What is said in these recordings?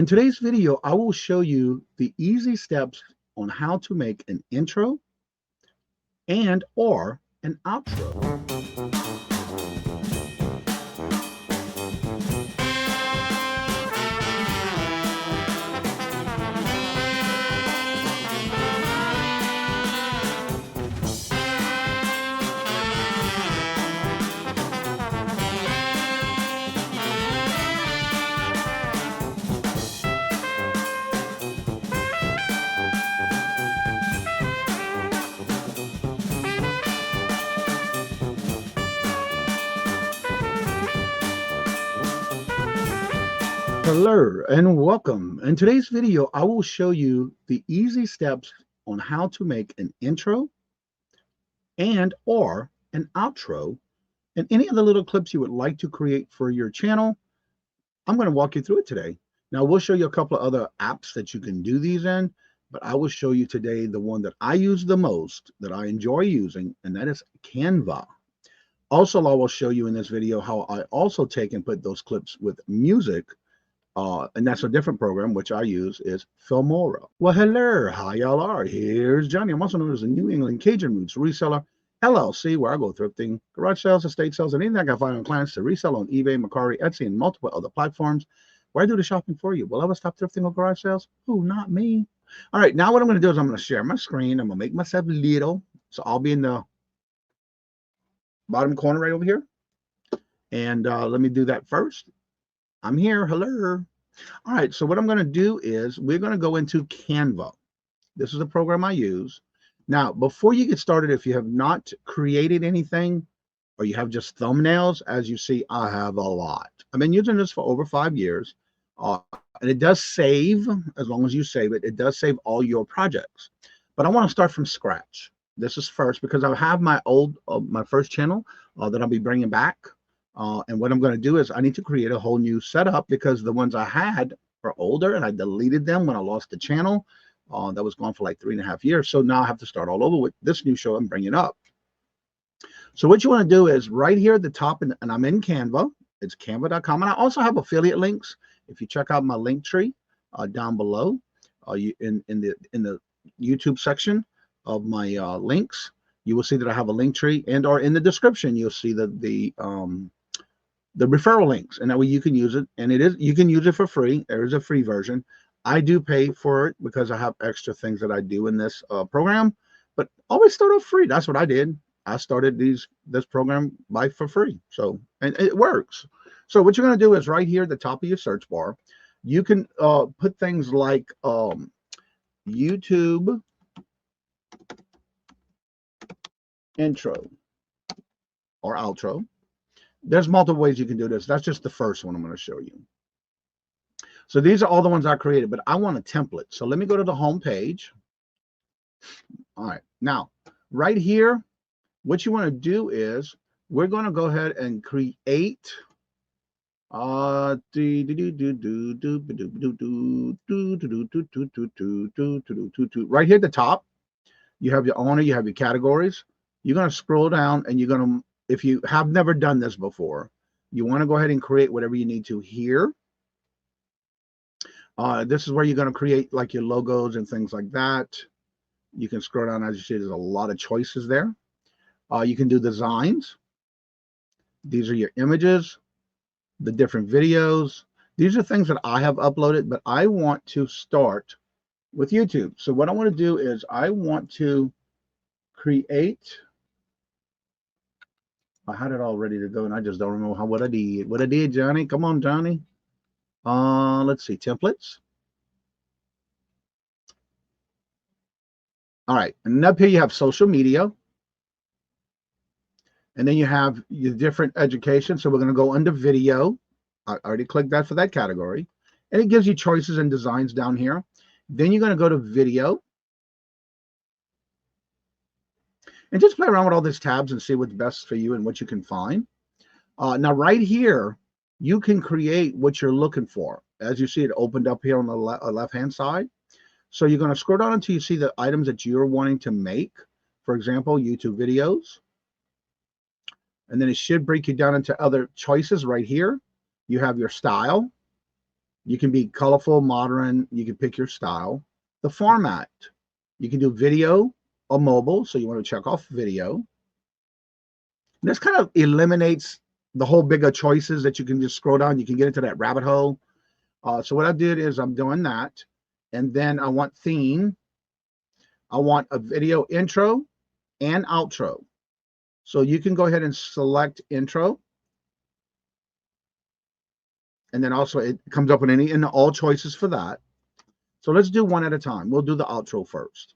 In today's video, I will show you the easy steps on how to make an intro and or an outro. Hello and welcome. In today's video, I will show you the easy steps on how to make an intro and or an outro and any of the little clips you would like to create for your channel. I'm going to walk you through it today. Now, we'll show you a couple of other apps that you can do these in, but I will show you today the one that I use the most, that I enjoy using, and that is Canva. Also, I will show you in this video how I also take and put those clips with music. And that's a different program, which I use is Filmora. Well, hello, how y'all are? Here's Johnny. I'm also known as the New England Cajun Roots Reseller, LLC, where I go thrifting, garage sales, estate sales, and anything I can find on clients to resell on eBay, Mercari, Etsy, and multiple other platforms where I do the shopping for you. Will I ever stop thrifting or garage sales? Oh, not me. All right, now what I'm going to do is I'm going to share my screen. I'm going to make myself little. So I'll be in the bottom corner right over here. And let me do that first. I'm here. Hello. All right. So what I'm going to do is we're going to go into Canva. This is the program I use. Now, before you get started, if you have not created anything or you have just thumbnails, as you see, I have a lot. I've been using this for over 5 years. And it does save, as long as you save it, it does save all your projects. But I want to start from scratch. This is first because I have my my first channel that I'll be bringing back. And what I'm going to do is I need to create a whole new setup because the ones I had are older and I deleted them when I lost the channel. That was gone for like 3.5 years. So now I have to start all over with this new show and bring it up. So what you want to do is right here at the top, and I'm in Canva. It's canva.com. And I also have affiliate links. If you check out my link tree down below in the YouTube section of my links, you will see that I have a link tree, and or in the description, you'll see the referral links, and that way you can use it, and you can use it for free. There is a free version. I do pay for it because I have extra things that I do in this program, but always start off free. That's what I did. I started this program for free, so, and it works. So what you're going to do is right here at the top of your search bar, you can put things like YouTube intro or outro. There's multiple ways you can do this. That's just the first one I'm going to show you. So these are all the ones I created, but I want a template. So let me go to the home page. All right. Now, right here, what you want to do is we're going to go ahead and create right here at the top. You have your owner, you have your categories. You're going to scroll down and you're going to, if you have never done this before, you want to go ahead and create whatever you need to here. This is where you're going to create like your logos and things like that. You can scroll down. As you see, there's a lot of choices there. You can do designs. These are your images, the different videos. These are things that I have uploaded, but I want to start with YouTube. So what I want to do is I want to create. I had it all ready to go, and I just don't remember what I did. What I did, Johnny? Come on, Johnny. Let's see, templates. All right, and up here you have social media. And then you have your different education. So we're going to go under video. I already clicked that for that category. And it gives you choices and designs down here. Then you're going to go to video. And just play around with all these tabs and see what's best for you and what you can find. Now, right here, you can create what you're looking for. As you see, it opened up here on the left-hand side. So you're going to scroll down until you see the items that you're wanting to make. For example, YouTube videos. And then it should break you down into other choices right here. You have your style. You can be colorful, modern. You can pick your style. The format. You can do video or mobile. So you want to check off video. This kind of eliminates the whole bigger choices that you can just scroll down. You can get into that rabbit hole. So what I did is I'm doing that. And then I want theme. I want a video intro and outro. So you can go ahead and select intro. And then also it comes up with any and all choices for that. So let's do one at a time. We'll do the outro first.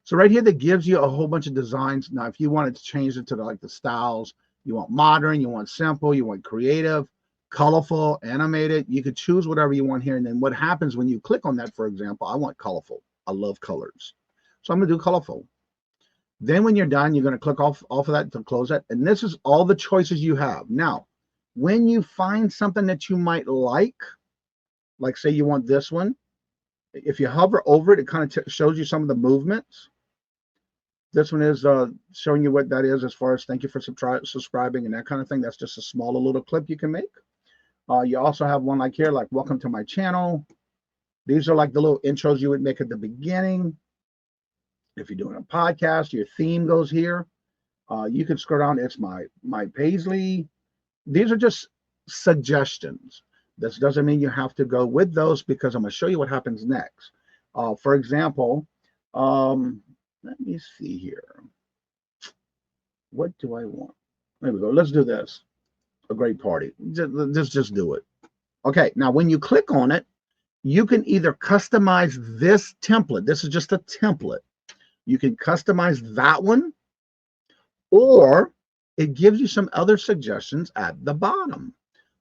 So right here, that gives you a whole bunch of designs. Now, if you wanted to change it to like the styles, you want modern, you want simple, you want creative, colorful, animated, you could choose whatever you want here. And then what happens when you click on that, for example, I want colorful. I love colors. So I'm going to do colorful. Then when you're done, you're going to click off of that to close it. And this is all the choices you have. Now, when you find something that you might like say you want this one, if you hover over it, it kind of shows you some of the movements. This one is showing you what that is as far as thank you for subscribing and that kind of thing. That's just a smaller little clip you can make. You also have one like here, like welcome to my channel. These are like the little intros you would make at the beginning. If you're doing a podcast, your theme goes here. You can scroll down. It's my Paisley. These are just suggestions. This doesn't mean you have to go with those because I'm going to show you what happens next. For example, let me see here. What do I want? There we go. Let's do this. A great party. Just do it. Okay. Now, when you click on it, you can either customize this template. This is just a template. You can customize that one, or it gives you some other suggestions at the bottom.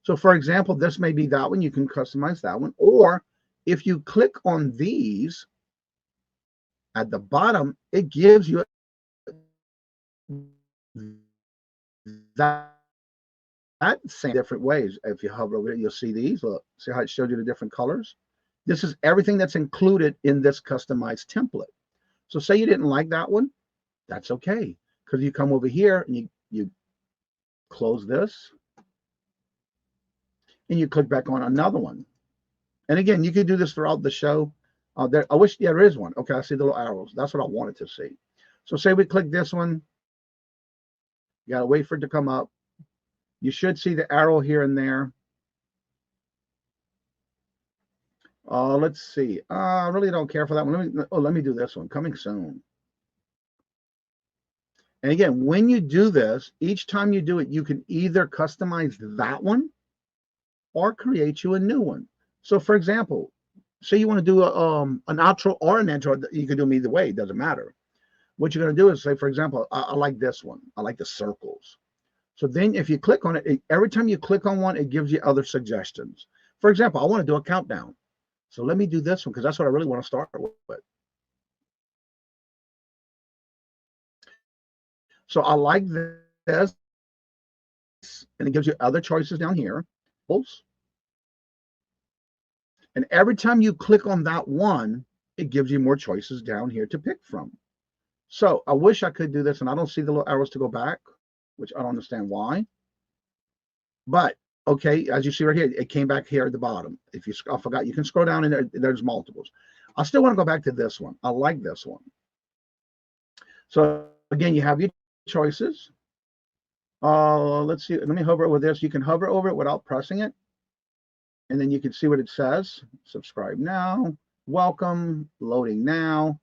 So for example, this may be that one. You can customize that one. Or if you click on these at the bottom, it gives you that same different ways. If you hover over it, you'll see these. Look, see how it showed you the different colors? This is everything that's included in this customized template. So say you didn't like that one. That's okay. Because you come over here and you close this. And you click back on another one. And again, you could do this throughout the show. I wish, yeah, there is one. Okay, I see the little arrows. That's what I wanted to see. So say we click this one. You got to wait for it to come up. You should see the arrow here and there. Let's see. I really don't care for that one. Let me do this one. Coming soon. And again, when you do this, each time you do it, you can either customize that one or create you a new one. So for example, say you want to do an outro or an intro. You can do them either way. It doesn't matter. What you're going to do is say, for example, I like this one. I like the circles. So then if you click on it, every time you click on one, it gives you other suggestions. For example, I want to do a countdown. So let me do this one because that's what I really want to start with. So I like this. And it gives you other choices down here. And every time you click on that one, it gives you more choices down here to pick from. So I wish I could do this, and I don't see the little arrows to go back, which I don't understand why. But okay, as you see right here, it came back here at the bottom. If you, I forgot, you can scroll down and there's multiples. I still want to go back to this one. I like this one. So again, you have your choices. Let's see. Let me hover over this. You can hover over it without pressing it. And then you can see what it says. Subscribe now, welcome, loading now,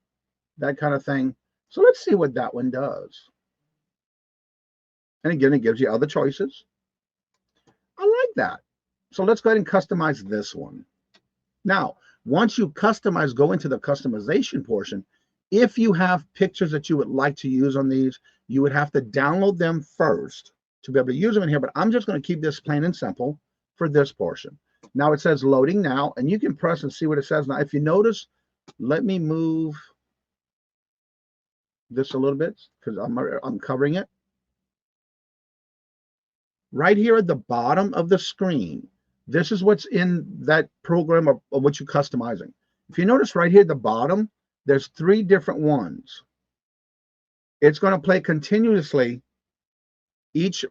that kind of thing. So let's see what that one does. And again, it gives you other choices. I like that. So let's go ahead and customize this one. Now, once you customize, go into the customization portion. If you have pictures that you would like to use on these, you would have to download them first to be able to use them in here. But I'm just going to keep this plain and simple for this portion. Now it says loading now, and you can press and see what it says. Now, if you notice, let me move this a little bit because I'm covering it. Right here at the bottom of the screen, this is what's in that program of what you're customizing. If you notice right here at the bottom, there's 3 different ones. It's going to play continuously Each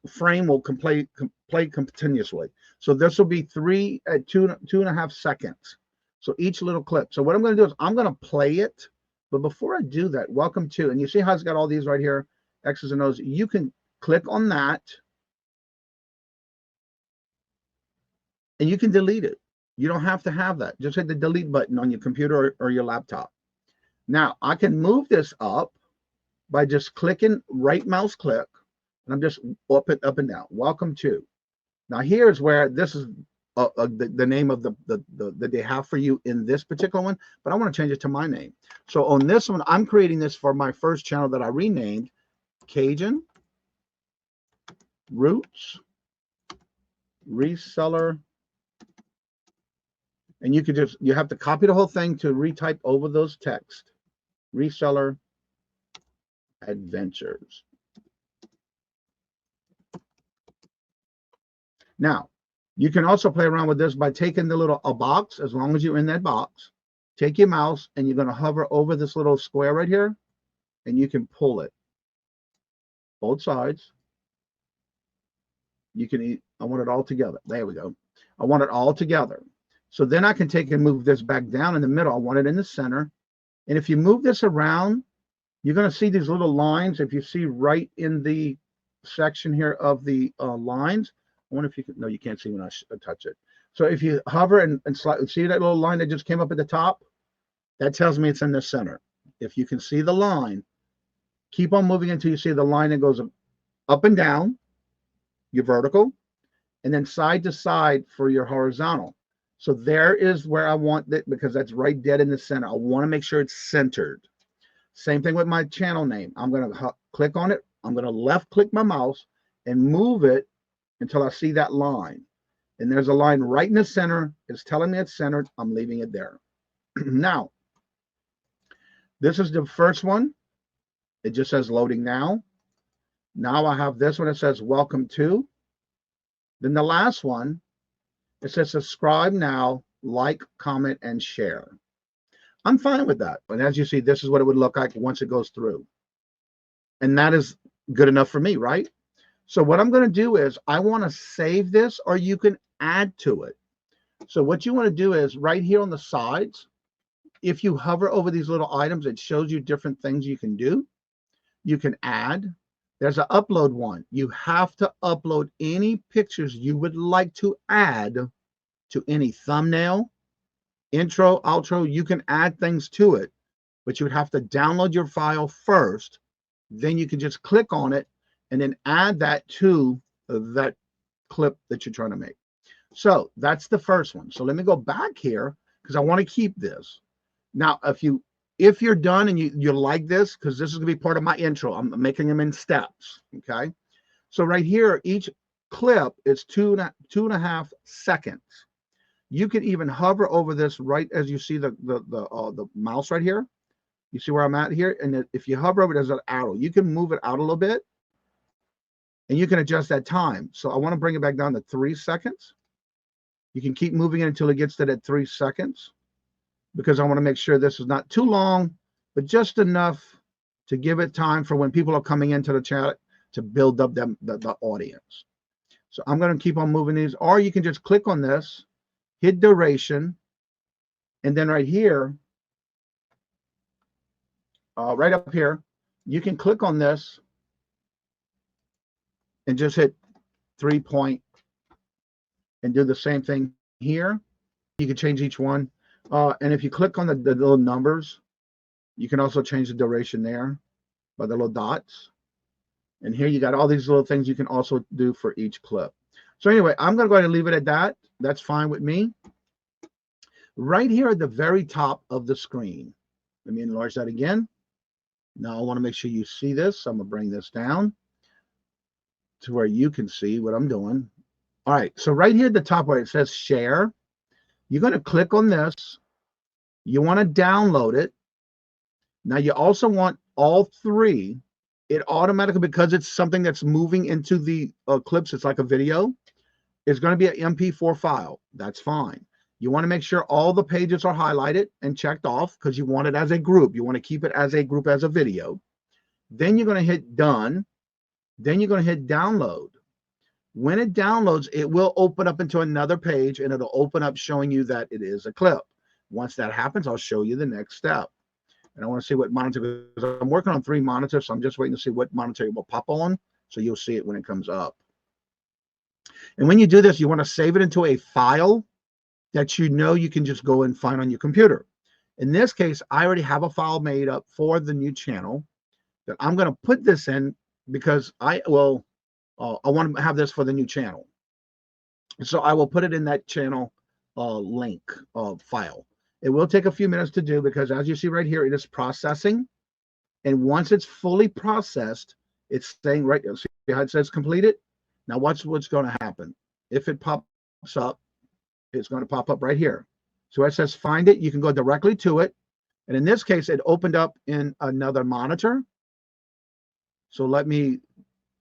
frame will play continuously. So this will be 2.5 seconds. So each little clip. So what I'm going to do is I'm going to play it. But before I do that, welcome to, and you see how it's got all these right here, X's and O's. You can click on that and you can delete it. You don't have to have that. Just hit the delete button on your computer or your laptop. Now I can move this up by just clicking right mouse click, and I'm just up and down. Welcome to. Now here's where this is the name of that they have for you in this particular one, but I want to change it to my name. So on this one, I'm creating this for my first channel that I renamed Kajun Roots Reseller. And you have to copy the whole thing to retype over those text. Reseller Adventures. Now, you can also play around with this by taking the little box, as long as you're in that box. Take your mouse and you're going to hover over this little square right here, and you can pull it. Both sides. You can, I want it all together. There we go. I want it all together. So then I can take and move this back down in the middle. I want it in the center. And if you move this around, you're going to see these little lines. If you see right in the section here of the lines, I wonder if you can, no, you can't see when I touch it. So if you hover and see that little line that just came up at the top, that tells me it's in the center. If you can see the line, keep on moving until you see the line that goes up and down, your vertical, and then side to side for your horizontal. So there is where I want that, because that's right dead in the center. I want to make sure it's centered. Same thing with my channel name. I'm going to click on it. I'm going to left click my mouse and move it until I see that line. And there's a line right in the center. It's telling me it's centered. I'm leaving it there. Now, this is the first one. It just says loading now. Now I have this one. It says welcome to. Then the last one, it says subscribe now, like, comment, and share. I'm fine with that. And as you see, this is what it would look like once it goes through. And that is good enough for me, right? So what I'm going to do is I want to save this, or you can add to it. So what you want to do is right here on the sides, if you hover over these little items, it shows you different things you can do. You can add. There's an upload one. You have to upload any pictures you would like to add to any thumbnail, intro, outro. You can add things to it, but you would have to download your file first. Then you can just click on it and then add that to that clip that you're trying to make. So that's the first one. So let me go back here because I want to keep this. Now, if you're done and you like this, because this is going to be part of my intro, I'm making them in steps. Okay. So right here, each clip is 2.5 seconds. You can even hover over this right as you see the mouse right here. You see where I'm at here? And if you hover over it, there's an arrow. You can move it out a little bit and you can adjust that time. So I want to bring it back down to 3 seconds. You can keep moving it until it gets to that 3 seconds, because I want to make sure this is not too long, but just enough to give it time for when people are coming into the chat to build up the audience. So I'm going to keep on moving these, or you can just click on this, hit duration, and then right here, right up here, you can click on this and just hit 3 point and do the same thing here. You can change each one. And if you click on the little numbers, you can also change the duration there by the little dots. And here you got all these little things you can also do for each clip. So anyway, I'm going to go ahead and leave it at that. That's fine with me. Right here at the very top of the screen, let me enlarge that again. Now I want to make sure you see this. So I'm going to bring this down to where you can see what I'm doing. All right, so right here at the top where it says share, you're going to click on this. You want to download it. Now you also want all three. It automatically, because it's something that's moving into the clips, it's like a video, it's going to be an MP4 file. That's fine. You want to make sure all the pages are highlighted and checked off because you want it as a group. You want to keep it as a group, as a video. Then you're going to hit done. Then you're going to hit download. When it downloads, it will open up into another page, and it'll open up showing you that it is a clip. Once that happens, I'll show you the next step. And I want to see what monitor, because I'm working on 3 monitors, so I'm just waiting to see what monitor it will pop on, so you'll see it when it comes up. And when you do this, you want to save it into a file that you know you can just go and find on your computer. In this case, I already have a file made up for the new channel that I'm going to put this in because I want to have this for the new channel. So I will put it in that channel link file. It will take a few minutes to do because, as you see right here, it is processing. And once it's fully processed, it's saying right there, see how it says completed? Now watch what's going to happen. If it pops up, it's going to pop up right here. So it says find it. You can go directly to it. And in this case, it opened up in another monitor. So let me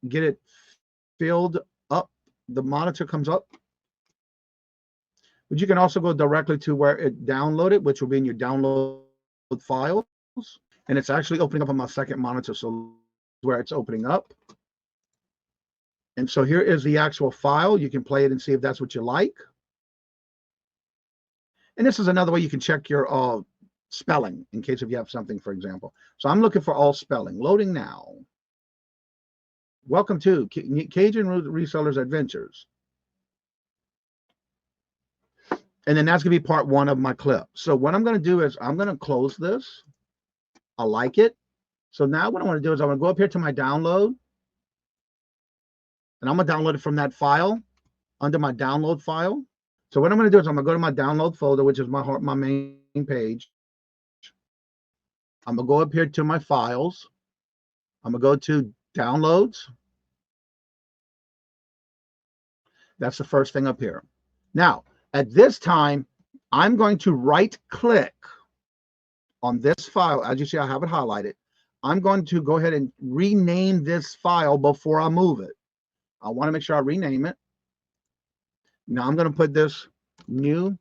get it filled up. The monitor comes up. But you can also go directly to where it downloaded, which will be in your download files. And it's actually opening up on my second monitor. So where it's opening up. And so here is the actual file. You can play it and see if that's what you like. And this is another way you can check your spelling in case if you have something, for example. So I'm looking for all spelling. Loading now. Welcome to Kajun Resellers Adventures. And then that's going to be part 1 of my clip. So what I'm going to do is I'm going to close this. I like it. So now what I want to do is I'm going to go up here to my download. And I'm going to download it from that file under my download file. So what I'm going to do is I'm going to go to my download folder, which is my main page. I'm going to go up here to my files. I'm going to go to downloads. That's the first thing up here. Now, at this time, I'm going to right click on this file. As you see, I have it highlighted. I'm going to go ahead and rename this file before I move it. I want to make sure I rename it. Now I'm going to put this New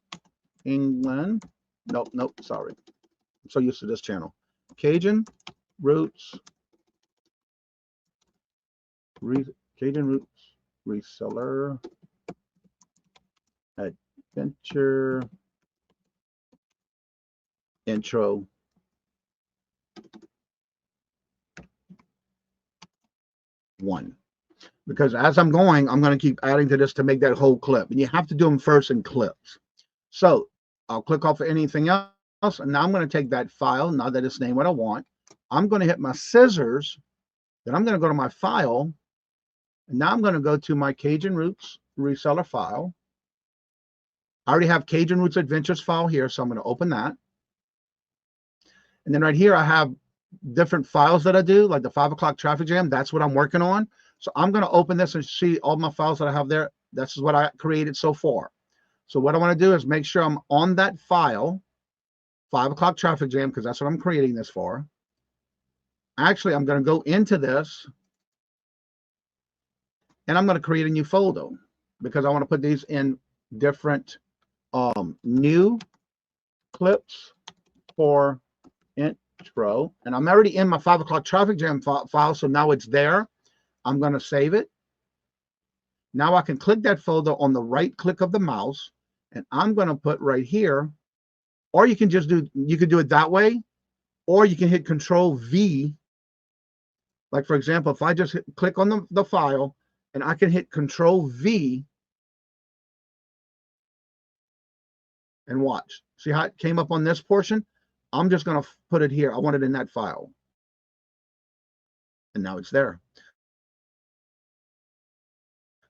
England. Nope, sorry. I'm so used to this channel. Kajun Roots. Kajun Roots Reseller Adventure Intro. One. Because as I'm going to keep adding to this to make that whole clip. And you have to do them first in clips. So I'll click off of anything else. And now I'm going to take that file, now that it's named what I want. I'm going to hit my scissors. Then I'm going to go to my file. And now I'm going to go to my Kajun Roots Reseller file. I already have Kajun Roots Adventures file here, so I'm going to open that. And then right here, I have different files that I do, like the 5 o'clock traffic jam. That's what I'm working on. So I'm going to open this and see all my files that I have there. This is what I created so far. So what I want to do is make sure I'm on that file, 5 o'clock traffic jam, because that's what I'm creating this for. Actually, I'm going to go into this and I'm going to create a new folder because I want to put these in different new clips for intro. And I'm already in my 5 o'clock traffic jam file, so now it's there. I'm going to save it. Now I can click that folder on the right click of the mouse, and I'm going to put right here, or you can just do, you can do it that way, or you can hit Control V. Like for example, if I just click on the file and I can hit Control V and watch. See how it came up on this portion? I'm just going to put it here. I want it in that file. And now it's there.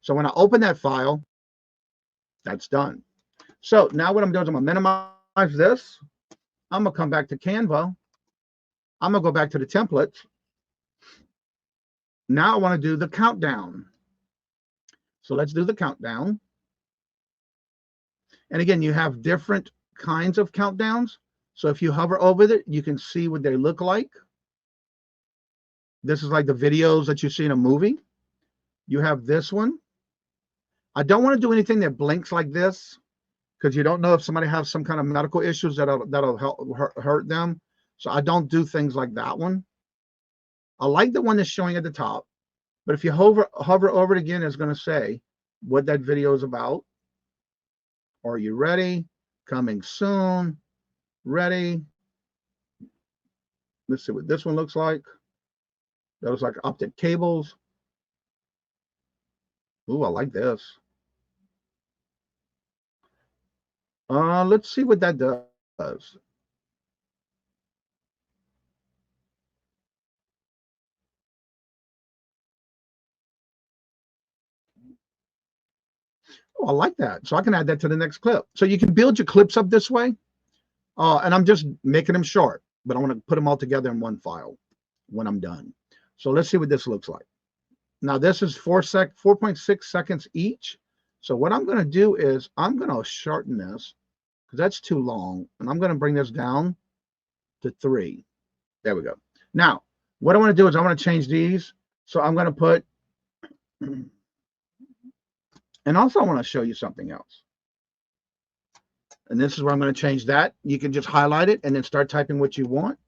So when I open that file, that's done. So now what I'm doing is I'm going to minimize this. I'm going to come back to Canva. I'm going to go back to the templates. Now I want to do the countdown. So let's do the countdown. And again, you have different kinds of countdowns. So if you hover over it, you can see what they look like. This is like the videos that you see in a movie. You have this one. I don't want to do anything that blinks like this because you don't know if somebody has some kind of medical issues that'll hurt them. So I don't do things like that one. I like the one that's showing at the top. But if you hover over it again, it's going to say what that video is about. Are you ready? Coming soon. Ready. Let's see what this one looks like. That looks like optic cables. Ooh, I like this. Let's see what that does. Oh, I like that. So I can add that to the next clip. So you can build your clips up this way. And I'm just making them short, but I want to put them all together in one file when I'm done. So let's see what this looks like. Now this is 4.6 seconds each. So what I'm going to do is I'm going to shorten this because that's too long. And I'm going to bring this down to 3. There we go. Now, what I want to do is I want to change these. So I'm going to put, and also I want to show you something else. And this is where I'm going to change that. You can just highlight it and then start typing what you want.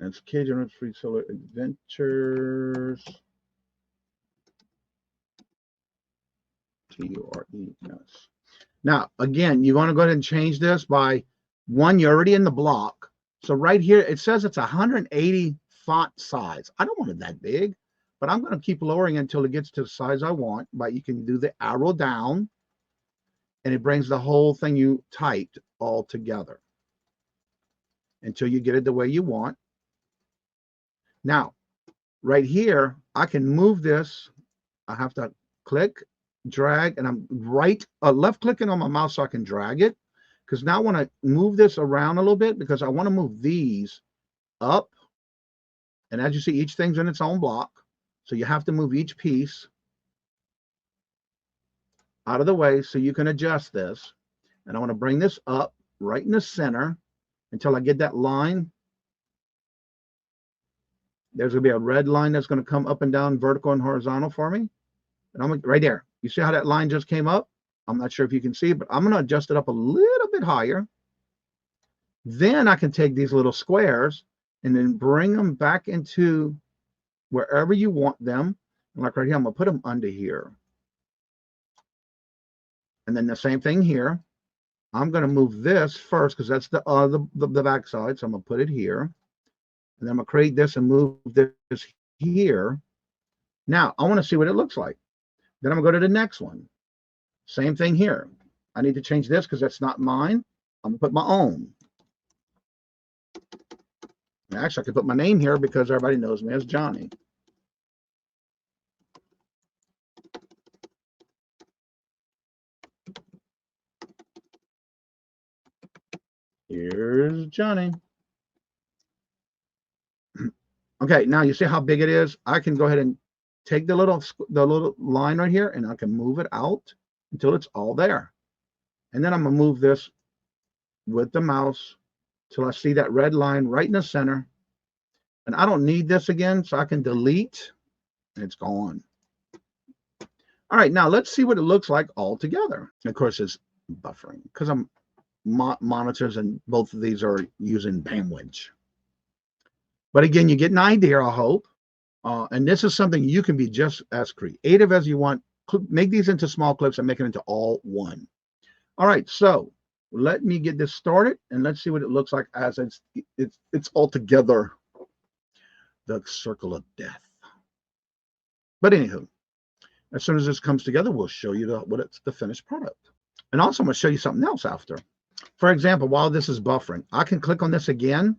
And it's Kajun Reseller Adventures. T-U-R-E-S. Now, again, you want to go ahead and change this by one. You're already in the block. So right here, it says it's 180 font size. I don't want it that big, but I'm going to keep lowering until it gets to the size I want. But you can do the arrow down, and it brings the whole thing you typed all together until you get it the way you want. Now, right here, I can move this. I have to click, drag, and I'm left clicking on my mouse so I can drag it. Because now I want to move this around a little bit because I want to move these up. And as you see, each thing's in its own block. So you have to move each piece out of the way so you can adjust this. And I want to bring this up right in the center until I get that line. There's going to be a red line that's going to come up and down, vertical and horizontal for me. And I'm right there. You see how that line just came up? I'm not sure if you can see, but I'm going to adjust it up a little bit higher. Then I can take these little squares and then bring them back into wherever you want them. And like right here, I'm going to put them under here. And then the same thing here. I'm going to move this first because that's the back side. So I'm going to put it here. And then I'm going to create this and move this here. Now, I want to see what it looks like. Then I'm going to go to the next one. Same thing here. I need to change this because that's not mine. I'm going to put my own. Actually, I could put my name here because everybody knows me as Johnny. Here's Johnny. Okay, now you see how big it is? I can go ahead and take the little line right here and I can move it out until it's all there. And then I'm going to move this with the mouse till I see that red line right in the center. And I don't need this again, so I can delete and it's gone. All right, now let's see what it looks like all together. And of course, it's buffering because I'm monitors and both of these are using bandwidth. But again, you get an idea, I hope. And this is something you can be just as creative as you want. Make these into small clips and make it into all one. All right, so let me get this started and let's see what it looks like as it's all together. The circle of death. But anywho, as soon as this comes together, we'll show you the finished product. And also I'm going to show you something else after. For example, while this is buffering, I can click on this again.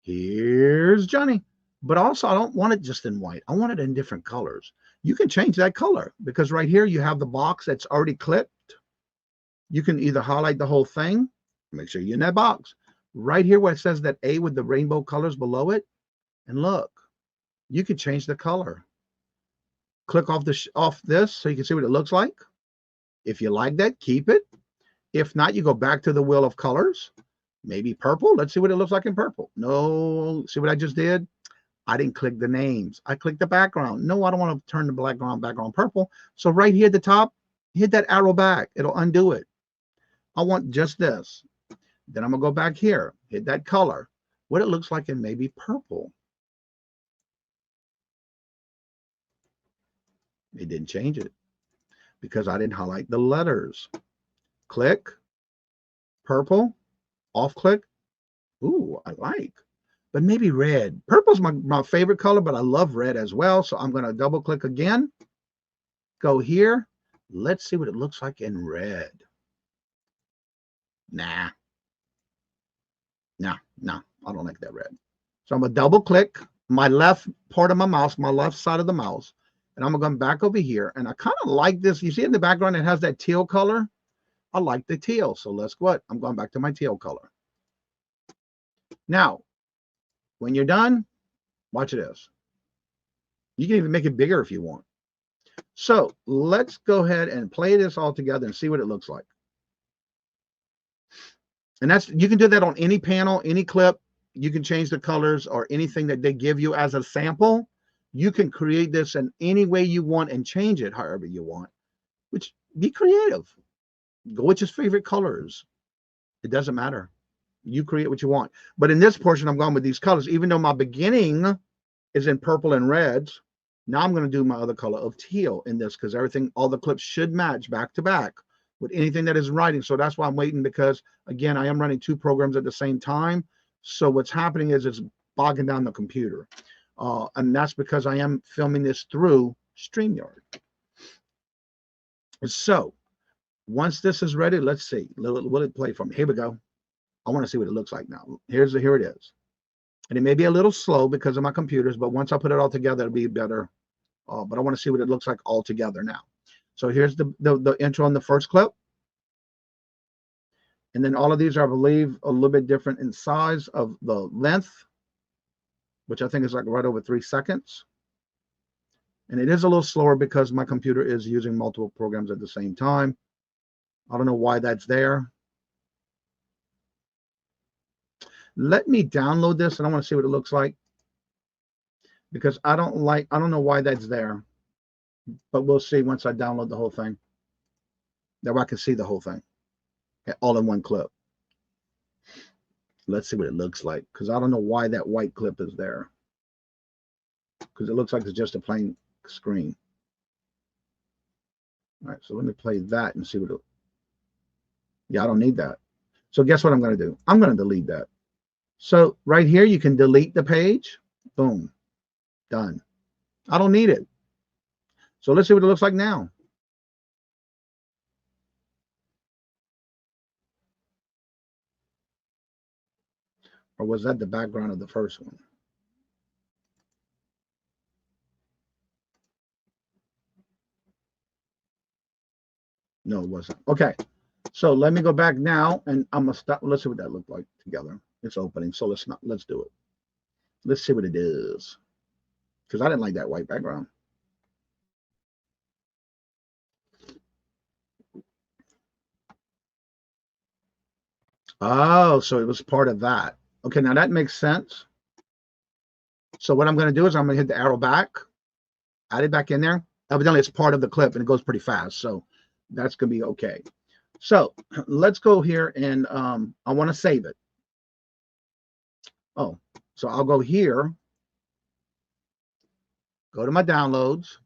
Here's Johnny. But also, I don't want it just in white. I want it in different colors. You can change that color because right here you have the box that's already clipped. You can either highlight the whole thing. Make sure you're in that box. Right here where it says that A with the rainbow colors below it. And look, you can change the color. Click off this so you can see what it looks like. If you like that, keep it. If not, you go back to the wheel of colors. Maybe purple. Let's see what it looks like in purple. No, see what I just did? I didn't click the names. I clicked the background. No, I don't want to turn the background purple. So right here at the top, hit that arrow back. It'll undo it. I want just this. Then I'm going to go back here, hit that color, what it looks like in maybe purple. It didn't change it because I didn't highlight the letters. Click, purple, off click. Ooh, I like. But maybe red. Purple's my favorite color, but I love red as well. So I'm going to double click again. Go here. Let's see what it looks like in red. Nah. No, I don't like that red. So I'm going to double click my left part of my mouse, my left side of the mouse. And I'm going back over here. And I kind of like this. You see in the background, it has that teal color. I like the teal. So let's go. I'm going back to my teal color. Now, when you're done, watch this. You can even make it bigger if you want. So let's go ahead and play this all together and see what it looks like. And you can do that on any panel, any clip. You can change the colors or anything that they give you as a sample. You can create this in any way you want and change it however you want. Which, be creative. Go with your favorite colors. It doesn't matter. You create what you want. But in this portion, I'm going with these colors. Even though my beginning is in purple and reds, now I'm going to do my other color of teal in this because all the clips should match back to back with anything that is writing. So that's why I'm waiting because, again, I am running two programs at the same time. So what's happening is it's bogging down the computer. And that's because I am filming this through StreamYard. So once this is ready, let's see. Will it play for me? Here we go. I want to see what it looks like now. Here it is. And it may be a little slow because of my computers, but once I put it all together, it'll be better. But I want to see what it looks like all together now. So here's the intro on the first clip. And then all of these are, I believe, a little bit different in size of the length, which I think is like right over 3 seconds. And it is a little slower because my computer is using multiple programs at the same time. I don't know why that's there. Let me download this and I want to see what it looks like because I don't know why that's there, but we'll see once I download the whole thing. That way I can see the whole thing all in one clip. Let's see what it looks like because I don't know why that white clip is there because it looks like it's just a plain screen. All right, so let me play that and see what yeah, I don't need that. So guess what I'm going to do? I'm going to delete that. So right here, you can delete the page. Boom. Done. I don't need it. So let's see what it looks like now. Or was that the background of the first one? No, it wasn't. Okay. So let me go back now and I'm going to stop. Let's see what that looked like together. It's opening. So let's do it. Let's see what it is. Because I didn't like that white background. Oh, so it was part of that. Okay, now that makes sense. So what I'm going to do is I'm going to hit the arrow back, add it back in there. Evidently, it's part of the clip and it goes pretty fast. So that's going to be okay. So let's go here and I want to save it. Oh, so I'll go here, go to my downloads.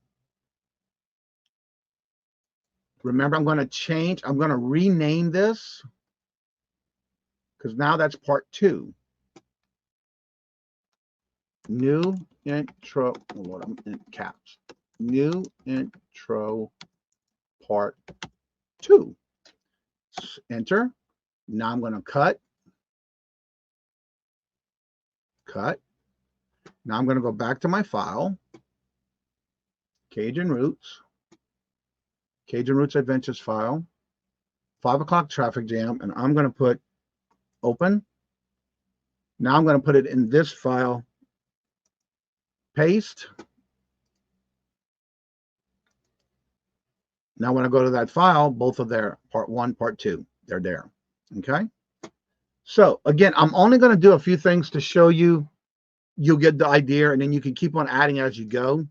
Remember, I'm going to rename this because now that's part 2. New intro, oh Lord, I'm in caps. New intro part 2. Enter. Now I'm going to cut. Now I'm going to go back to my file. Cajun Roots Adventures file. 5 o'clock traffic jam. And I'm going to put open. Now I'm going to put it in this file. Paste. Now when I go to that file, both of their part 1, part 2, they're there. Okay. So again, I'm only going to do a few things to show you you'll get the idea, and then you can keep on adding as you go.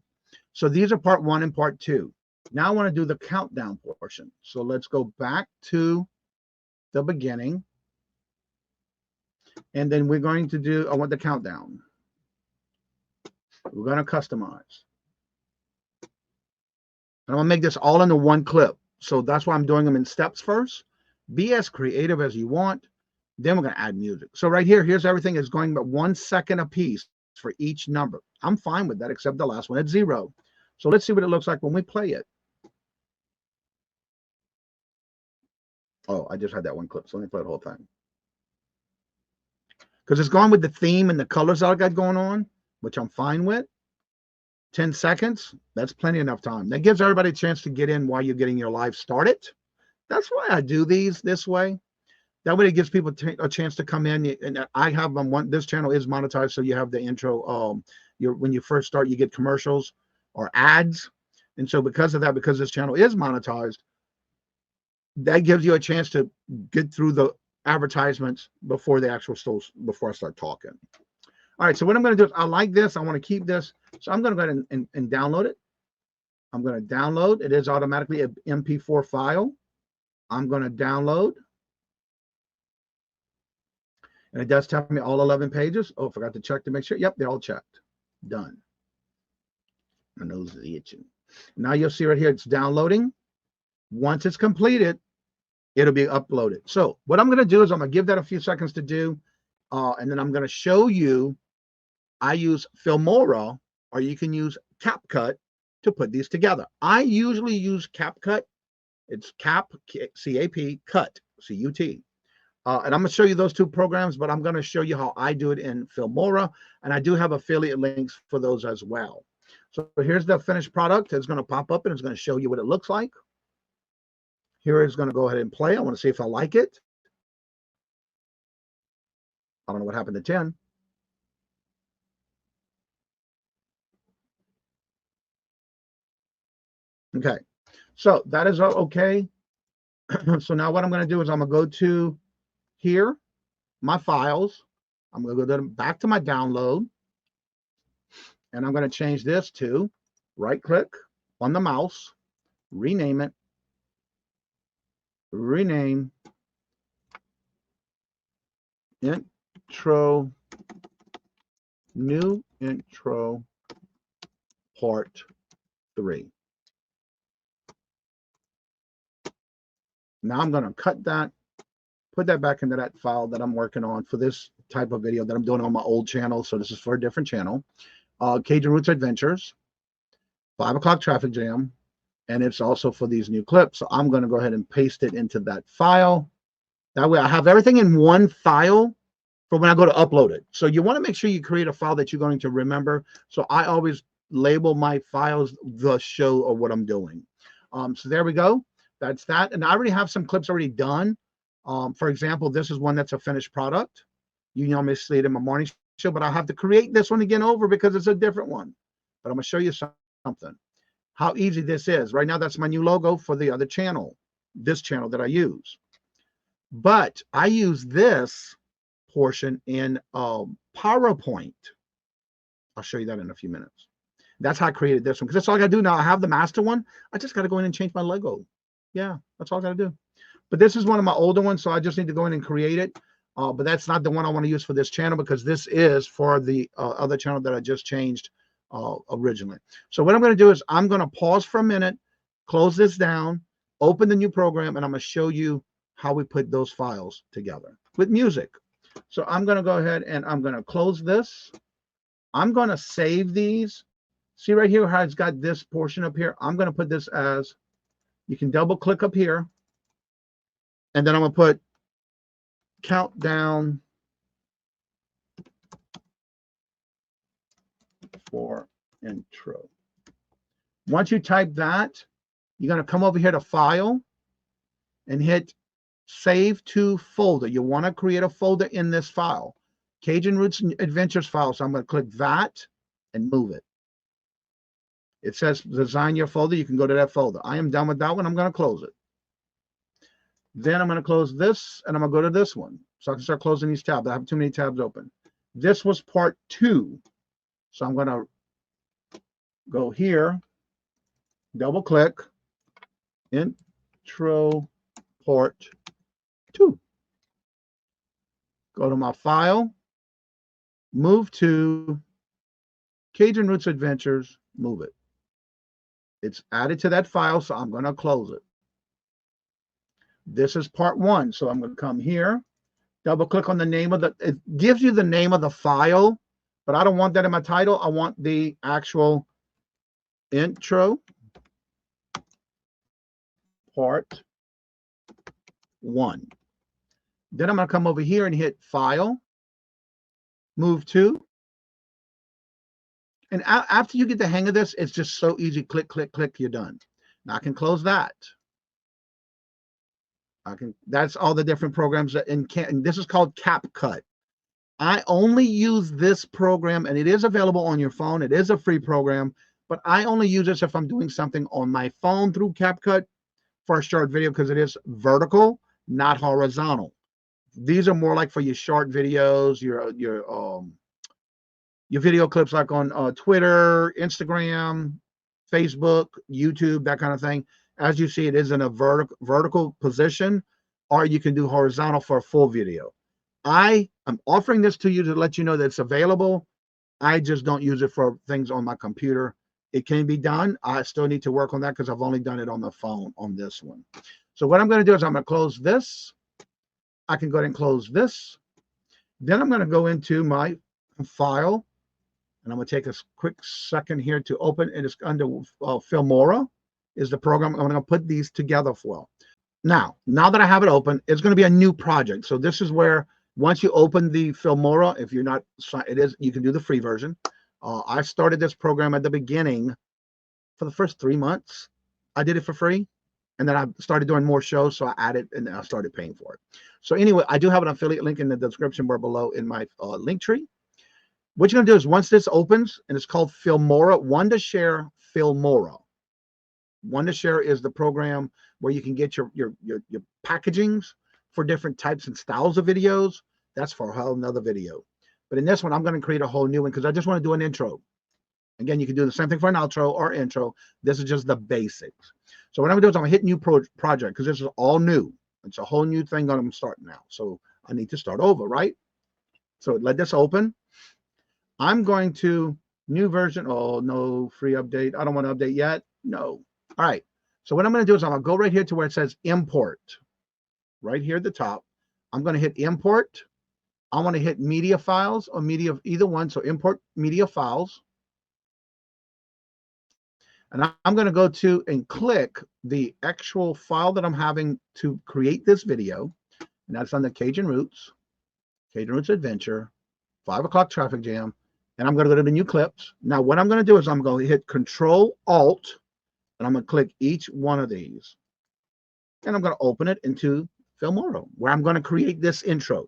So these are part 1 and part 2. Now I want to do the countdown portion. So let's go back to the beginning. And then we're going to do, I want the countdown. We're going to customize. And I'm going to make this all into one clip. So that's why I'm doing them in steps first. Be as creative as you want. Then we're going to add music. So right here, here's everything is going about 1 second a piece for each number. I'm fine with that, except the last one at 0. So let's see what it looks like when we play it. Oh, I just had that one clip. So let me play the whole thing. Because it's gone with the theme and the colors I got going on, which I'm fine with. 10 seconds, that's plenty enough time. That gives everybody a chance to get in while you're getting your live started. That's why I do these this way. That way it gives people a chance to come in. And I have them this channel is monetized, so you have the intro. When you first start, you get commercials or ads. And so because of that, because this channel is monetized, that gives you a chance to get through the advertisements before the actual stores, before I start talking. All right, so what I'm going to do is I like this. I want to keep this. So I'm going to go ahead and download it. I'm going to download. It is automatically an MP4 file. I'm going to download. And it does tell me all 11 pages. Oh, forgot to check to make sure. Yep, they're all checked. Done. My nose is itching. Now you'll see right here, it's downloading. Once it's completed, it'll be uploaded. So what I'm going to do is I'm going to give that a few seconds to do. And then I'm going to show you, I use Filmora, or you can use CapCut to put these together. I usually use CapCut. It's C-A-P, cut, C-U-T. And I'm going to show you those 2 programs, but I'm going to show you how I do it in Filmora. And I do have affiliate links for those as well. So here's the finished product. It's going to pop up and it's going to show you what it looks like. Here it's going to go ahead and play. I want to see if I like it. I don't know what happened to 10. Okay, so that is okay. So now what I'm going to do is I'm going to go to here, my files. I'm going to go back to my download. And I'm going to change this to right click on the mouse, rename it, rename intro, new intro part 3. Now I'm going to cut that, put that back into that file that I'm working on for this type of video that I'm doing on my old channel. So this is for a different channel. Cajun Roots Adventures, 5 o'clock traffic jam, and it's also for these new clips. So I'm going to go ahead and paste it into that file. That way I have everything in one file for when I go to upload it. So you want to make sure you create a file that you're going to remember. So I always label my files the show or what I'm doing. So there we go. That's that. And I already have some clips already done. For example, this is one that's a finished product. You normally see it in my morning show, but I'll have to create this one again over because it's a different one. But I'm going to show you something. How easy this is. Right now, that's my new logo for the other channel, this channel that I use. But I use this portion in PowerPoint. I'll show you that in a few minutes. That's how I created this one, because that's all I got to do now. I have the master one. I just got to go in and change my logo. Yeah, that's all I got to do. But this is one of my older ones, so I just need to go in and create it. But that's not the one I want to use for this channel, because this is for the other channel that I just changed originally. So what I'm going to do is I'm going to pause for a minute, close this down, open the new program, and I'm going to show you how we put those files together with music. So I'm going to go ahead and I'm going to close this. I'm going to save these. See right here how it's got this portion up here? I'm going to put this as, you can double click up here, and then I'm going to put countdown for intro. Once you type that, you're going to come over here to File and hit Save to Folder. You want to create a folder in this file, Cajun Roots Adventures file. So I'm going to click that and move it. It says design your folder. You can go to that folder. I am done with that one. I'm going to close it. Then I'm going to close this, and I'm going to go to this one. So I can start closing these tabs. I have too many tabs open. This was part 2 So I'm going to go here, double click, intro part 2. Go to my file, move to Cajun Roots Adventures, move it. It's added to that file, so I'm going to close it. This is part 1. So I'm going to come here, double click on the name of the, it gives you the name of the file, but I don't want that in my title. I want the actual intro part 1. Then I'm going to come over here and hit file, move to. And after you get the hang of this, it's just so easy. Click, click, click, you're done. Now I can close that. That's all the different programs that and this is called CapCut. I only use this program, and it is available on your phone. It is a free program, but I only use this if I'm doing something on my phone through CapCut for a short video, because it is vertical, not horizontal. These are more like for your short videos, your video clips, like on Twitter, Instagram, Facebook, YouTube, that kind of thing. As you see, it is in a vertical position, or you can do horizontal for a full video. I am offering this to you to let you know that it's available. I just don't use it for things on my computer. It can be done. I still need to work on that because I've only done it on the phone on this one. So what I'm going to do is I'm going to close this. I can go ahead and close this. Then I'm going to go into my file, and I'm going to take a quick second here to open. It is under Filmora is the program. I'm going to put these together for. Now that I have it open, it's going to be a new project. So this is where once you open the Filmora, if you're not, you can do the free version. I started this program at the beginning. For the first 3 months, I did it for free. And then I started doing more shows, so I added, and then I started paying for it. So anyway, I do have an affiliate link in the description bar below in my link tree. What you're going to do is once this opens, and it's called Filmora, One2Share Filmora. One2Share is the program where you can get your packagings for different types and styles of videos. That's for a whole nother video. But in this one, I'm going to create a whole new one because I just want to do an intro. Again, you can do the same thing for an outro or intro. This is just the basics. So what I'm going to do is I'm going to hit new project because this is all new. It's a whole new thing that I'm starting now. So I need to start over, right? So let this open. I'm going to new version. Oh, no free update. I don't want to update yet. No. All right. So what I'm going to do is I'm going to go right here to where it says import. Right here at the top. I'm going to hit import. I want to hit media files or media, either one. So import media files. And I'm going to go to and click the actual file that I'm having to create this video. And that's on the Cajun Roots Adventure, 5 o'clock traffic jam. And I'm going to go to the new clips. Now, what I'm going to do is I'm going to hit Control Alt, and I'm going to click each one of these. And I'm going to open it into Filmora, where I'm going to create this intro.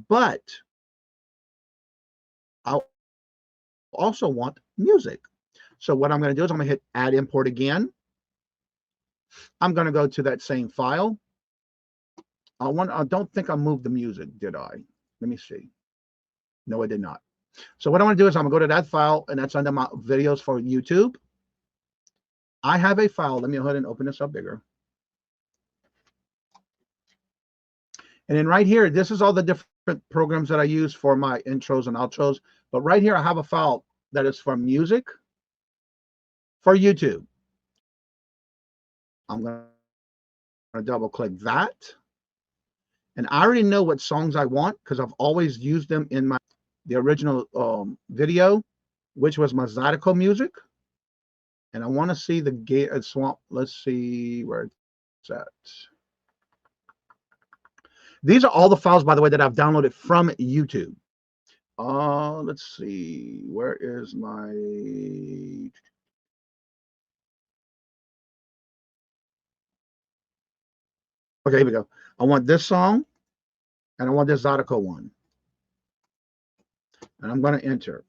But I also want music. So what I'm going to do is I'm going to hit Add Import again. I'm going to go to that same file. I don't think I moved the music, did I? Let me see. No, I did not. So what I want to do is I'm going to go to that file, and that's under my videos for YouTube. I have a file. Let me go ahead and open this up bigger. And then right here, this is all the different programs that I use for my intros and outros. But right here, I have a file that is for music for YouTube. I'm going to double click that. And I already know what songs I want because I've always used them in the original video, which was my Zydeco music. And I want to see the swamp. Let's see where it's at. These are all the files, by the way, that I've downloaded from YouTube. Let's see. Where is my... Okay, here we go. I want this song, and I want this Zydeco one. And I'm going to enter.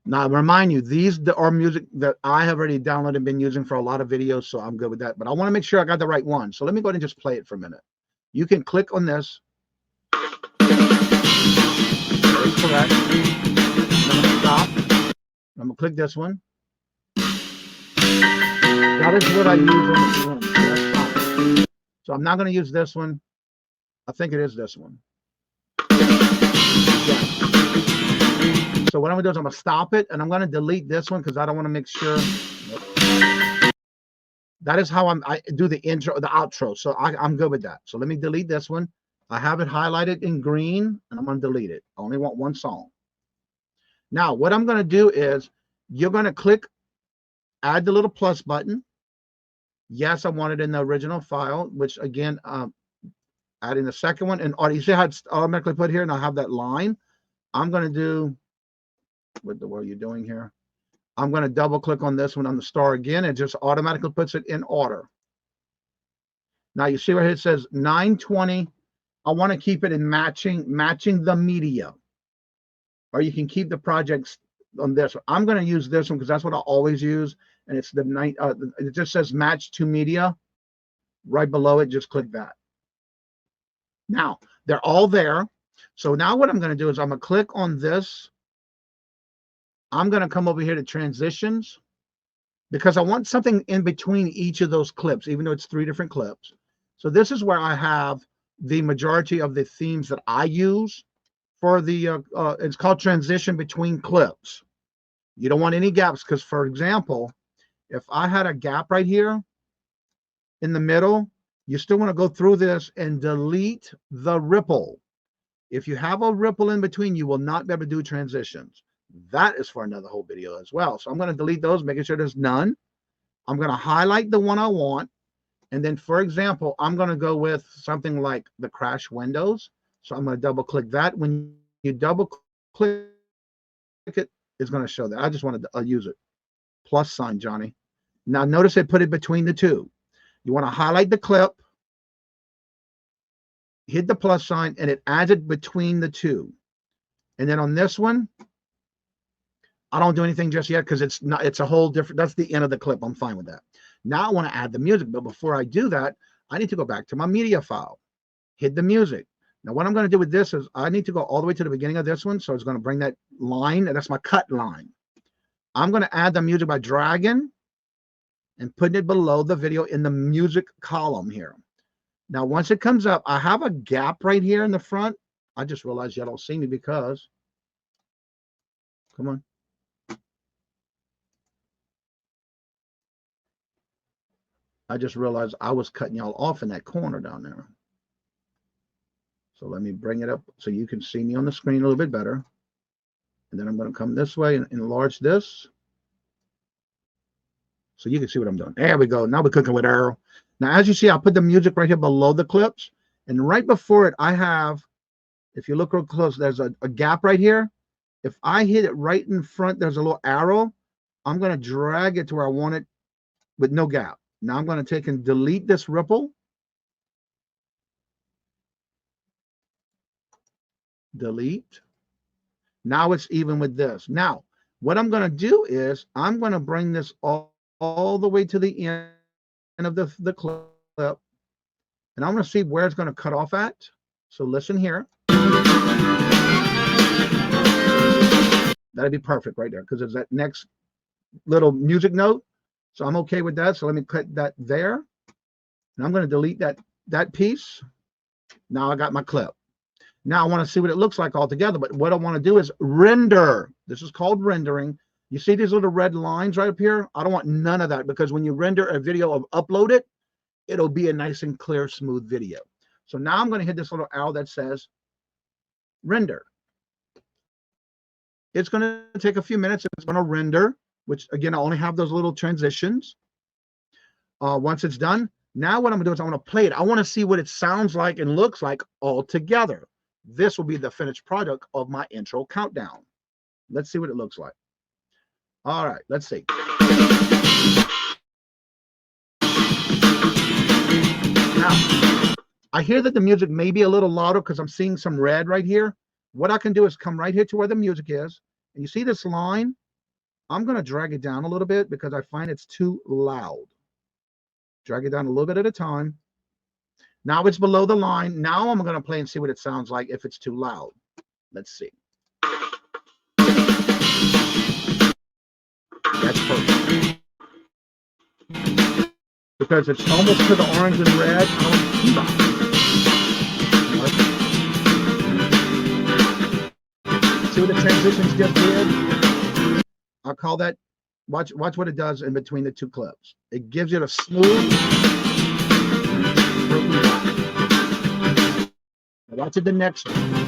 Now, remind you, these are music that I have already downloaded and been using for a lot of videos, so I'm good with that. But I want to make sure I got the right one. So let me go ahead and just play it for a minute. You can click on this. Correct. click this one. That is what I use on the room. So that's fine. So I'm not going to use this one. I think it is this one. Yeah. So what I'm going to do is I'm going to stop it, and I'm going to delete this one because I don't want to make sure. That is how I do the intro, the outro. So I'm good with that. So let me delete this one. I have it highlighted in green, and I'm going to delete it. I only want one song. Now, what I'm going to do is you're going to click, add the little plus button. Yes, I want it in the original file, which again, adding the second one. And you see how it's automatically put here, and I have that line. I'm going to do, what are you doing here? I'm going to double click on this one on the star again. It just automatically puts it in order. Now you see where it says 920. I want to keep it in matching the media. Or you can keep the projects on this one. I'm going to use this one because that's what I always use. And it's it just says match to media. Right below it, just click that. Now, they're all there. So now what I'm going to do is I'm going to click on this. I'm going to come over here to transitions because I want something in between each of those clips, even though it's 3 different clips. So this is where I have the majority of the themes that I use for the, it's called transition between clips. You don't want any gaps because, for example, if I had a gap right here in the middle, you still want to go through this and delete the ripple. If you have a ripple in between, you will not be able to do transitions. That is for another whole video as well. So I'm going to delete those, making sure there's none. I'm going to highlight the one I want. And then, for example, I'm going to go with something like the crash windows. So I'm going to double click that. When you double click it, it's going to show that. I just wanted to use it. Plus sign, Johnny. Now notice it put it between the two. You want to highlight the clip, hit the plus sign, and it adds it between the two. And then on this one, I don't do anything just yet because it's a whole different, that's the end of the clip. I'm fine with that. Now I want to add the music, but before I do that, I need to go back to my media file, hit the music. Now what I'm going to do with this is I need to go all the way to the beginning of this one. So it's going to bring that line, and that's my cut line. I'm going to add the music by dragging and putting it below the video in the music column here. Now, once it comes up, I have a gap right here in the front. I just realized y'all don't see me because, come on. I just realized I was cutting y'all off in that corner down there. So let me bring it up so you can see me on the screen a little bit better. And then I'm going to come this way and enlarge this, so you can see what I'm doing. There we go. Now we're cooking with arrow. Now, as you see, I'll put the music right here below the clips. And right before it, I have, if you look real close, there's a gap right here. If I hit it right in front, there's a little arrow. I'm going to drag it to where I want it with no gap. Now I'm going to take and delete this ripple. Delete. Now it's even with this. Now, what I'm going to do is I'm going to bring this all the way to the end of the clip. And I'm going to see where it's going to cut off at. So listen here. That'd be perfect right there because it's that next little music note. So I'm okay with that. So let me cut that there. And I'm going to delete that piece. Now I got my clip. Now I want to see what it looks like all together. But what I want to do is render. This is called rendering. You see these little red lines right up here? I don't want none of that because when you render a video or upload it, it'll be a nice and clear, smooth video. So now I'm going to hit this little arrow that says render. It's going to take a few minutes. It's going to render, which again, I only have those little transitions. Once it's done, now what I'm going to do is I'm going to play it. I want to see what it sounds like and looks like all together. This will be the finished product of my intro countdown. Let's see what it looks like. All right, let's see. Now, I hear that the music may be a little louder because I'm seeing some red right here. What I can do is come right here to where the music is. And you see this line? I'm going to drag it down a little bit because I find it's too loud. Drag it down a little bit at a time. Now it's below the line. Now I'm going to play and see what it sounds like if it's too loud. Let's see. that's perfect. Because it's almost to the orange and red. I don't see that. See what the transitions just did? I'll call that, watch what it does in between the two clips. It gives you a smooth. Now watch it the next one.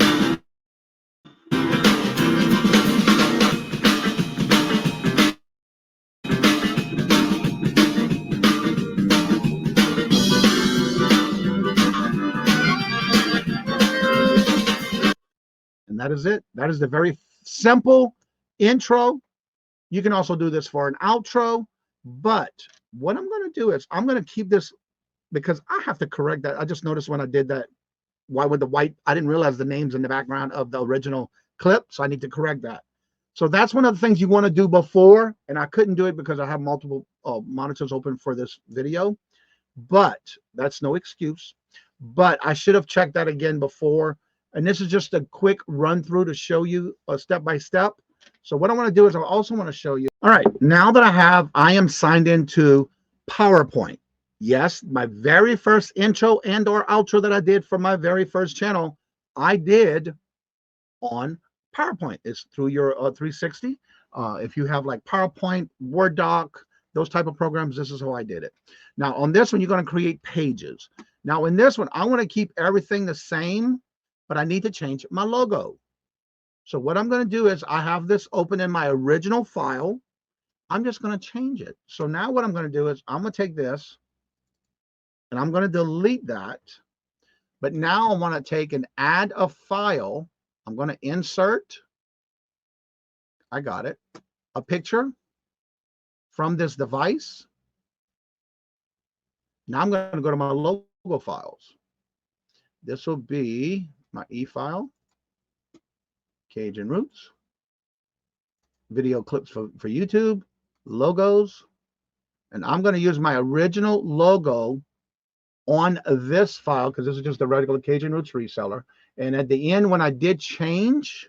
And that is it. That is the very simple intro. You can also do this for an outro, but what I'm going to do is I'm going to keep this because I have to correct that. I just noticed when I did that, why with the white, I didn't realize the names in the background of the original clip, so I need to correct that. So that's one of the things you want to do before, and I couldn't do it because I have multiple monitors open for this video, but that's no excuse. But I should have checked that again before. And this is just a quick run through to show you step by step. So what I want to do is I also want to show you. All right, now that I am signed into PowerPoint. Yes, my very first intro and or outro that I did for my very first channel, I did on PowerPoint. It's through your 360. If you have like PowerPoint, Word doc, those type of programs, this is how I did it. Now on this one, you're going to create pages. Now in this one, I want to keep everything the same, but I need to change my logo. So what I'm going to do is I have this open in my original file. I'm just going to change it. So now what I'm going to do is I'm going to take this and I'm going to delete that. But now I want to take and add a file. I'm going to insert, I got it, a picture from this device. Now I'm going to go to my logo files. This will be my E file, Kajun Roots, video clips for YouTube, logos, and I'm going to use my original logo on this file because this is just a regular Kajun Roots reseller. And at the end, when I did change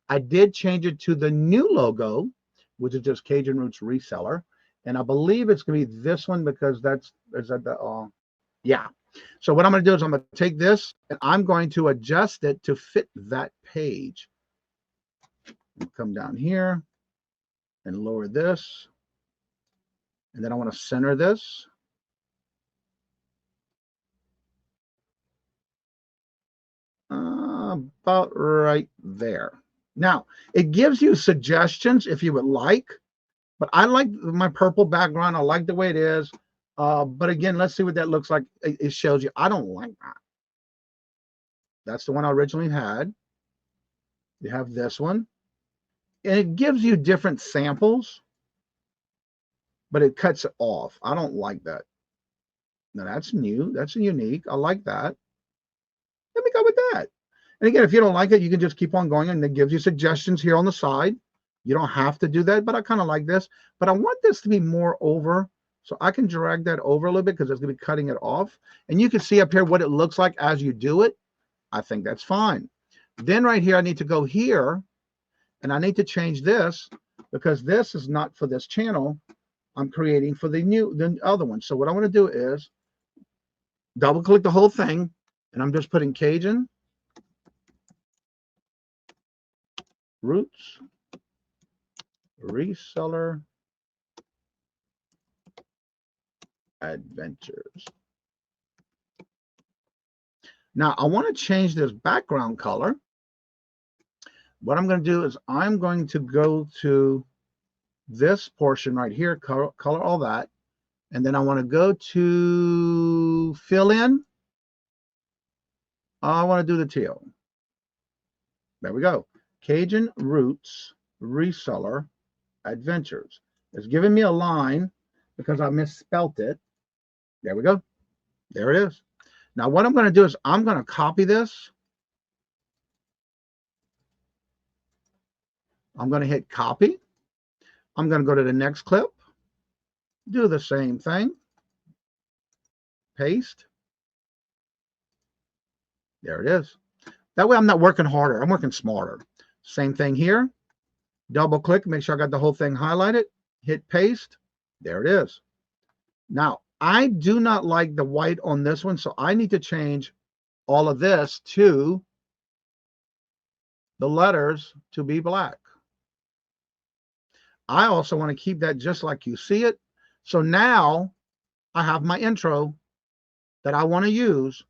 it to the new logo, which is just Kajun Roots reseller. And I believe it's going to be this one because yeah. So what I'm going to do is I'm going to take this and I'm going to adjust it to fit that page. I'll come down here and lower this. And then I want to center this. About right there. Now, it gives you suggestions if you would like, but I like my purple background. I like the way it is. But again, let's see what that looks like. It shows you. I don't like that. That's the one I originally had. You have this one. And it gives you different samples, but it cuts it off. I don't like that. Now, that's new. That's unique. I like that. Let me go with that. And again, if you don't like it, you can just keep on going, and it gives you suggestions here on the side. You don't have to do that, but I kind of like this. But I want this to be more over, so I can drag that over a little bit because it's going to be cutting it off. And you can see up here what it looks like as you do it. I think that's fine. Then right here, I need to go here, and I need to change this because this is not for this channel. I'm creating for the other one. So what I want to do is double click the whole thing, and I'm just putting Kajun Roots Reseller Adventures. Now I want to change this background color. What I'm going to do is I'm going to go to this portion right here, color all that, and then I want to go to fill in. I want to do the teal. There we go. Kajun Roots Reseller Adventures. It's giving me a line because I misspelt it. There we go. There it is. Now what I'm going to do is I'm going to copy this. I'm going to hit copy. I'm going to go to the next clip. Do the same thing. Paste. There it is. That way I'm not working harder. I'm working smarter. Same thing here. Double click. Make sure I got the whole thing highlighted. hit paste. There it is. Now, I do not like the white on this one, so I need to change all of this to the letters to be black. I also want to keep that just like you see it. So now I have my intro that I want to use.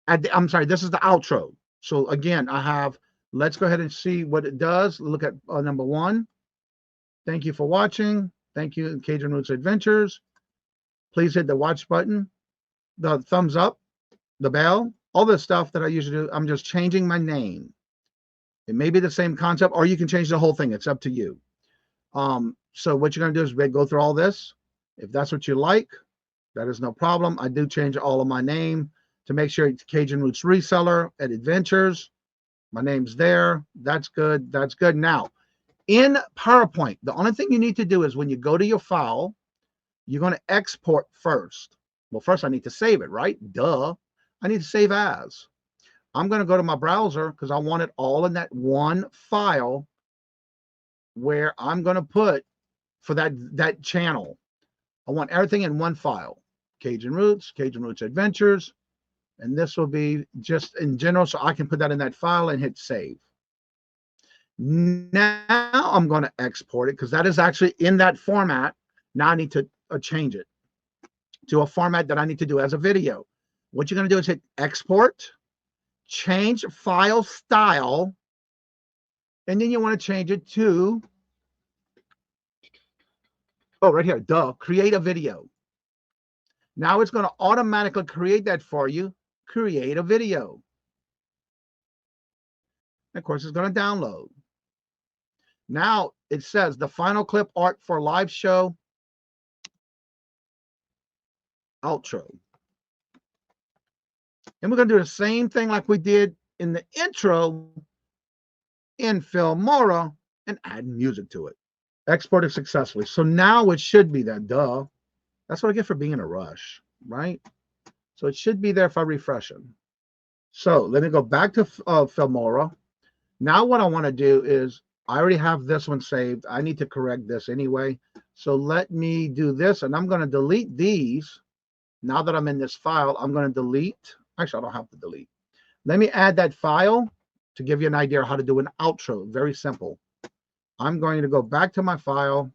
I'm sorry, this is the outro. So again, I have, let's go ahead and see what it does. Look at number 1. Thank you for watching. Thank you, Kajun Roots Adventures. Please hit the watch button, the thumbs up, the bell, all this stuff that I usually do. I'm just changing my name. It may be the same concept, or you can change the whole thing. It's up to you. So what you're going to do is go through all this. If that's what you like, that is no problem. I do change all of my name to make sure it's Kajun Roots Reseller at Adventures. My name's there. That's good. That's good. Now, in PowerPoint, the only thing you need to do is when you go to your file, you're going to export first. Well, first I need to save it, right? Duh. I need to save as. I'm going to go to my browser because I want it all in that one file where I'm going to put for that channel. I want everything in one file. Kajun Roots Adventures. And this will be just in general, so I can put that in that file and hit save. Now I'm going to export it because that is actually in that format. Now I need to change it to a format that I need to do as a video. What you're going to do is hit export, change file style, and then you want to change it to, oh, right here, create a video. Now it's going to automatically create that for you. Create a video. And of course, it's going to download. Now it says the final clip art for live show outro. And we're going to do the same thing like we did in the intro in Filmora and add music to it. Exported successfully. So now it should be that. That's what I get for being in a rush, right? So it should be there if I refresh them. So let me go back to Filmora. Now what I want to do is, I already have this one saved. I need to correct this anyway. So let me do this, and I'm going to delete these. Now that I'm in this file, I'm going to delete. Actually, I don't have to delete. Let me add that file to give you an idea of how to do an outro. Very simple. I'm going to go back to my file,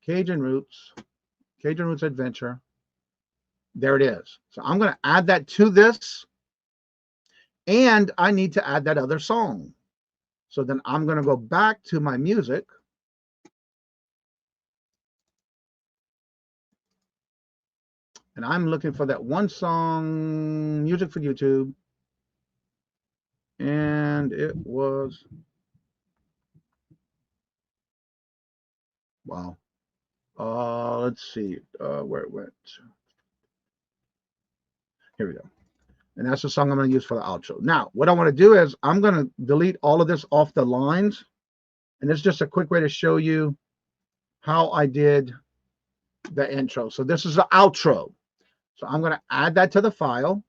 Kajun Roots Adventure. There it is. So I'm going to add that to this, and I need to add that other song. So then I'm going to go back to my music. And I'm looking for that one song, music for YouTube. And it was, wow. Let's see where it went. Here we go. And that's the song I'm going to use for the outro. Now, what I want to do is I'm going to delete all of this off the lines. And it's just a quick way to show you how I did the intro. So this is the outro. So I'm going to add that to the file.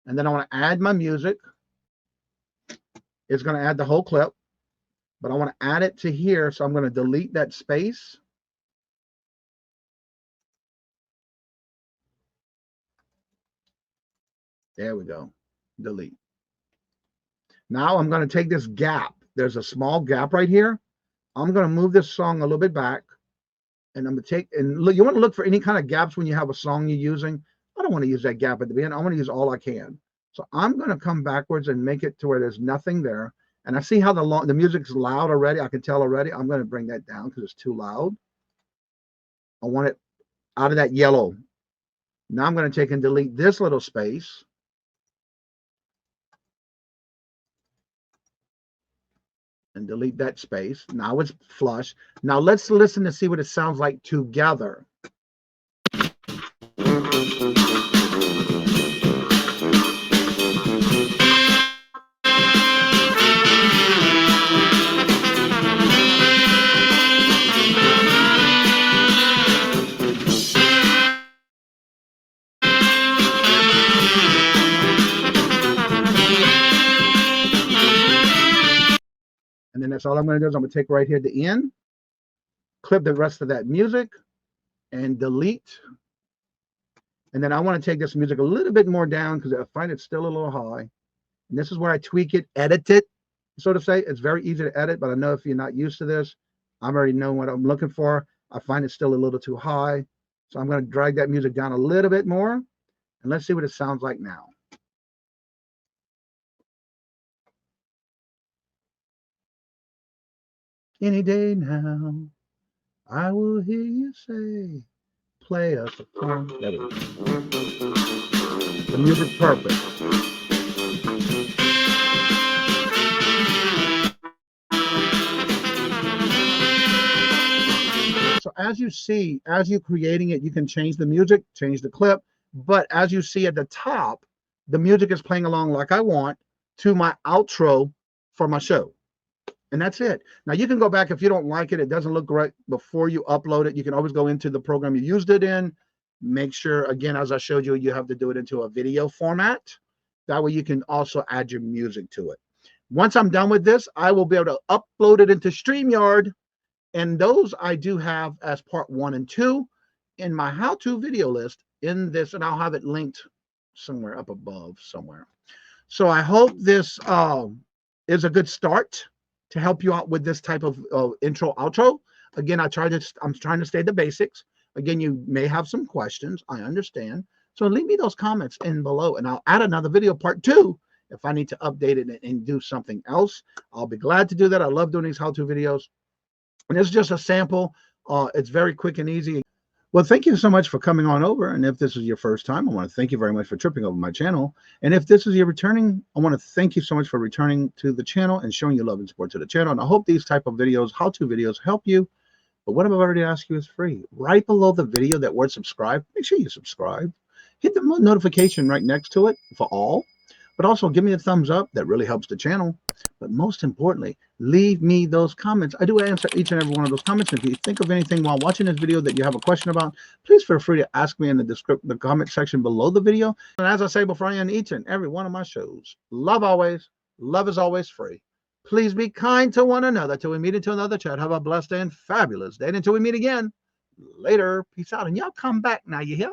And then I want to add my music. It's going to add the whole clip. But I want to add it to here. So I'm going to delete that space. There we go. Delete. Now I'm going to take this gap. There's a small gap right here. I'm going to move this song a little bit back. And I'm going to take, and look, you want to look for any kind of gaps when you have a song you're using. I don't want to use that gap at the beginning. I want to use all I can. So I'm going to come backwards and make it to where there's nothing there. And I see how the music's loud already. I can tell already. I'm going to bring that down because it's too loud. I want it out of that yellow. Now I'm going to take and delete this little space. And delete that space. Now it's flush. Now let's listen to see what it sounds like together. And then that's all I'm going to do is I'm going to take right here at the end. clip the rest of that music and delete. And then I want to take this music a little bit more down because I find it still a little high. And this is where I tweak it, edit it, so to say. It's very easy to edit, but I know if you're not used to this, I already know what I'm looking for. I find it still a little too high. So I'm going to drag that music down a little bit more. And let's see what it sounds like now. Any day now, I will hear you say, play us a song. There we go. The music's perfect. So as you see, as you're creating it, you can change the music, change the clip. But as you see at the top, the music is playing along like I want to my outro for my show. And that's it. Now you can go back if you don't like it, it doesn't look right before you upload it. You can always go into the program you used it in. Make sure, again, as I showed you, you have to do it into a video format. That way you can also add your music to it. Once I'm done with this, I will be able to upload it into StreamYard. And those I do have as part 1 and 2 in my how-to video list in this, and I'll have it linked somewhere up above somewhere. So I hope this is a good start to help you out with this type of intro, outro. Again, I'm trying to stay the basics. Again, you may have some questions. I understand. So leave me those comments in below, and I'll add another video, part 2, if I need to update it and do something else. I'll be glad to do that. I love doing these how-to videos. And it's just a sample. It's very quick and easy. Well, thank you so much for coming on over. And if this is your first time, I want to thank you very much for tripping over my channel. And if this is your returning, I want to thank you so much for returning to the channel and showing your love and support to the channel. And I hope these type of videos, how-to videos, help you. But what I've already asked you is free. Right below the video, that word subscribe, make sure you subscribe. Hit the notification right next to it for all. But also give me a thumbs up. That really helps the channel. But most importantly, leave me those comments. I do answer each and every one of those comments. If you think of anything while watching this video that you have a question about, please feel free to ask me in the comment section below the video. And as I say before I end each and every one of my shows, love always. Love is always free. Please be kind to one another till we meet into another chat. Have a blessed and fabulous day. And until we meet again, later. Peace out. And y'all come back now, you hear?